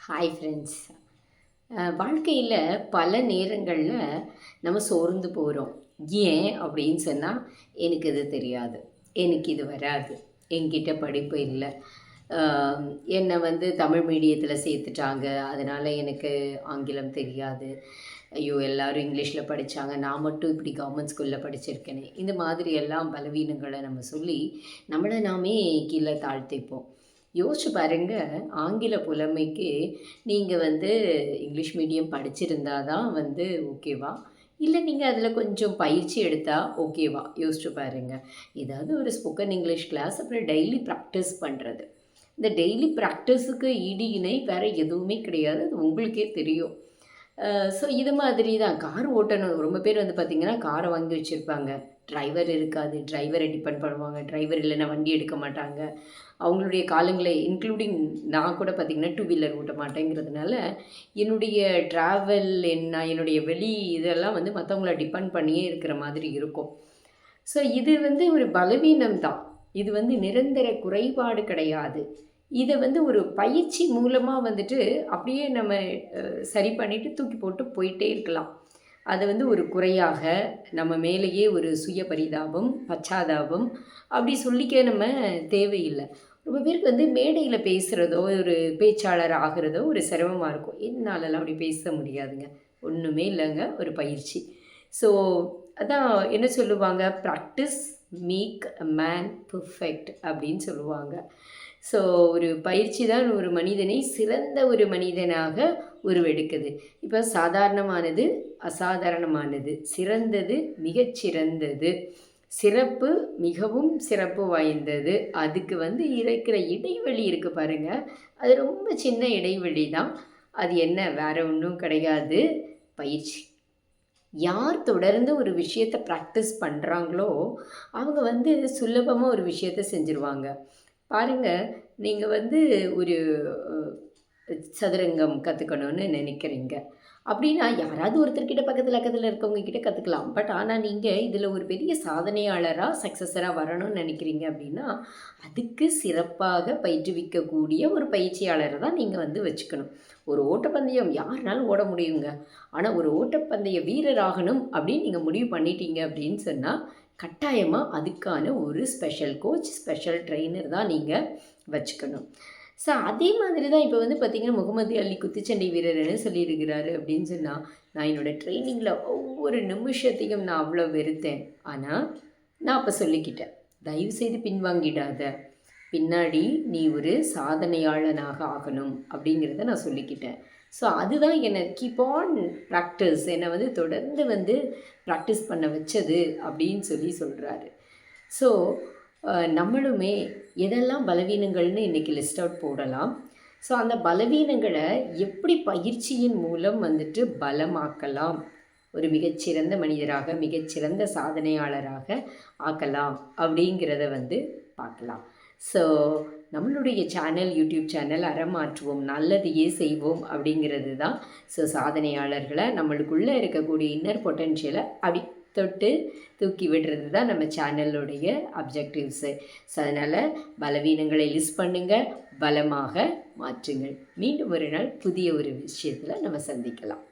Hi friends. வாழ்க்கையில் பல நேரங்களில் நம்ம சோர்ந்து போகிறோம். ஏன் அப்படின்னு சொன்னால், எனக்கு இது தெரியாது, எனக்கு இது வராது, என்கிட்ட படிப்பு இல்லை, என்னை தமிழ் மீடியத்தில் சேர்த்துட்டாங்க, அதனால் எனக்கு ஆங்கிலம் தெரியாது, ஐயோ எல்லோரும் இங்கிலீஷில் படித்தாங்க, நான் மட்டும் இப்படி கவர்மெண்ட் ஸ்கூலில் படிச்சிருக்கேனே, இந்த மாதிரி எல்லாம் பலவீனங்களை நம்ம சொல்லி நம்மளை நாமே கீழே தாழ்த்திப்போம். யோசிச்சு பாருங்க, ஆங்கில புலமைக்கு நீங்கள் இங்கிலீஷ் மீடியம் படிச்சிருந்தா தான் ஓகேவா, இல்லை நீங்கள் அதில் கொஞ்சம் பயிற்சி எடுத்தால் ஓகேவா? யோசிச்சு பாருங்கள். ஏதாவது ஒரு ஸ்போக்கன் இங்கிலீஷ் கிளாஸ், அப்புறம் டெய்லி ப்ராக்டிஸ் பண்ணுறது. இந்த டெய்லி ப்ராக்டிஸுக்கு ஈடு இணை வேறு எதுவுமே கிடையாது, அது உங்களுக்கே தெரியும். ஸோ இது மாதிரி தான் கார் ஓட்டணும். ரொம்ப பேர் பார்த்திங்கன்னா காரை வாங்கி வச்சுருப்பாங்க, டிரைவர் இருக்காது, டிரைவரை டிபெண்ட் பண்ணுவாங்க, டிரைவர் இல்லைன்னா வண்டி எடுக்க மாட்டாங்க. அவங்களுடைய காலங்களை இன்க்ளூடிங் நான் கூட பார்த்திங்கன்னா 2 வீலர் ஓட்ட மாட்டேங்கிறதுனால என்னுடைய ட்ராவல் என்னுடைய வெளி இதெல்லாம் மற்றவங்கள டிபெண்ட் பண்ணியே இருக்கிற மாதிரி இருக்கும். ஸோ இது ஒரு பலவீனம் தான், இது நிரந்தர குறைபாடு கிடையாது. இதை ஒரு பயிற்சி மூலமாக அப்படியே நம்ம சரி பண்ணிவிட்டு தூக்கி போட்டு போயிட்டே இருக்கலாம். அதை ஒரு குறையாக நம்ம மேலேயே ஒரு சுய பரிதாபம், பச்சாதாபம் அப்படி சொல்லிக்க நம்ம தேவையில்லை. ரொம்ப பேருக்கு மேடையில் பேசுகிறதோ, ஒரு பேச்சாளர் ஆகிறதோ ஒரு சிரமமாக இருக்கும். என்னாலலாம் அப்படி பேச முடியாதுங்க, ஒன்றுமே இல்லைங்க, ஒரு பயிற்சி. ஸோ அதான் என்ன சொல்லுவாங்க, practice make a man perfect அப்படின்னு சொல்லுவாங்க. ஸோ ஒரு பயிற்சி தான் ஒரு மனிதனை சிறந்த ஒரு மனிதனாக உருவெடுக்குது. இப்போ சாதாரணமானது, அசாதாரணமானது, சிறந்தது, மிகச்சிறந்தது, சிறப்பு, மிகவும் சிறப்பு வாய்ந்தது, அதுக்கு இருக்கிற இடைவெளி இருக்குது பாருங்கள், அது ரொம்ப சின்ன இடைவெளி தான். அது என்ன, வேறு ஒன்றும் கிடையாது, பயிற்சி. யார் தொடர்ந்து ஒரு விஷயத்தை ப்ராக்டிஸ் பண்ணுறாங்களோ அவங்க சுலபமாக ஒரு விஷயத்தை செஞ்சுருவாங்க. பாருங்கள், நீங்கள் ஒரு சதுரங்கம் கற்றுக்கணுன்னு நினைக்கிறீங்க அப்படின்னா, யாராவது ஒருத்தர்கிட்ட பக்கத்தில் இருக்கவங்க கிட்ட கற்றுக்கலாம். பட் ஆனால் நீங்கள் இதில் ஒரு பெரிய சாதனையாளராக, சக்ஸஸராக வரணும்னு நினைக்கிறீங்க அப்படின்னா, அதுக்கு சிறப்பாக பயிற்றுவிக்கக்கூடிய ஒரு பயிற்சியாளரை தான் நீங்கள் வச்சுக்கணும். ஒரு ஓட்டப்பந்தயம் யாருனாலும் ஓட முடியுங்க. ஆனால் ஒரு ஓட்டப்பந்தய வீரராகணும் அப்படின்னு நீங்கள் முடிவு பண்ணிட்டீங்க அப்படின்னு சொன்னால், கட்டாயமாக அதுக்கான ஒரு ஸ்பெஷல் கோச், ஸ்பெஷல் ட்ரெயினர் தான் நீங்கள் வச்சுக்கணும். ஸோ அதே மாதிரி தான் இப்போ பார்த்திங்கன்னா, முகமது அலி குத்துச்சண்டை வீரர் என்ன சொல்லியிருக்கிறாரு அப்படின்னு சொன்னால், நான் என்னோடய ட்ரைனிங்கில் ஒவ்வொரு நிமிஷத்தையும் நான் அவ்வளோ வெறுத்தேன், ஆனால் நான் அப்போ சொல்லிக்கிட்டேன், தயவுசெய்து பின்வாங்கிடாத, பின்னாடி நீ ஒரு சாதனையாளனாக ஆகணும் அப்படிங்கிறத நான் சொல்லிக்கிட்டேன். ஸோ அதுதான் என்னை கீப் ஆன் ப்ராக்டிஸ், என்னை தொடர்ந்து ப்ராக்டிஸ் பண்ண வச்சது அப்படின்னு சொல்கிறாரு. ஸோ நம்மளுமே எதெல்லாம் பலவீனங்கள்னு இன்றைக்கி லிஸ்ட் அவுட் போடலாம். ஸோ அந்த பலவீனங்களை எப்படி பயிற்சியின் மூலம் பலமாக்கலாம், ஒரு மிகச்சிறந்த மனிதராக, மிகச்சிறந்த சாதனையாளராக ஆக்கலாம் அப்படிங்கிறத பார்க்கலாம். ஸோ நம்மளுடைய சேனல், யூடியூப் சேனல் அறமாற்றுவோம், நல்லதையே செய்வோம் அப்படிங்கிறது தான். ஸோ சாதனையாளர்களை, நம்மளுக்குள்ளே இருக்கக்கூடிய இன்னர் பொட்டென்ஷியலை அப்படி தொட்டு தூக்கி விடுறது தான் நம்ம சேனலுடைய அப்ஜெக்டிவ்ஸு. ஸோ அதனால் பலவீனங்களை லிஸ்ட் பண்ணுங்கள், பலமாக மாற்றுங்கள். மீண்டும் ஒரு நாள் புதிய ஒரு விஷயத்தில் நம்ம சந்திக்கலாம்.